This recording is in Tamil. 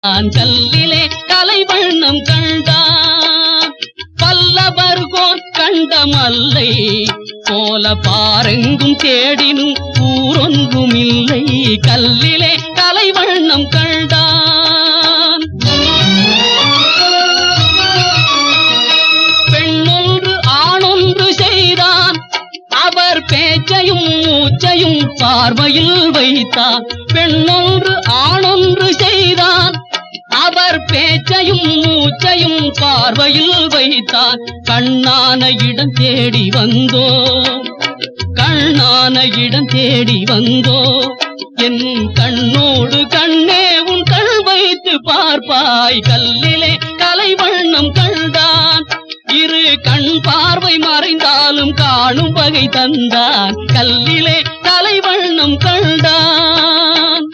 கல்லிலே கலைவண்ணம் கண்டான். பல்லவர்கோன் கண்ட மல்லை போல பாரெங்கும் தேடினும் ஊரொன்றும் இல்லை. கல்லிலே கலைவண்ணம் கண்டான். பெண்ணொன்று ஆணொன்று செய்தான். அவர் பேச்சையும் மூச்சையும் பார்வையில் வைத்தான். பெண்ணொன்று ஆணொன்று செய்தான். அவர் பேச்சையும் மூச்சையும் பார்வையில் வைத்தான். கண்ணான இடம் தேடி வந்தோ, கண்ணான இடம் தேடி வந்தோ. என் கண்ணோடு கண்ணே உன் கண் வைத்து பார்ப்பாய். கல்லிலே கலைவண்ணம் கண்டான். இரு கண் பார்வை மறைந்தாலும் காணும் வகை தந்தான். கல்லிலே கலைவண்ணம் கண்டான்.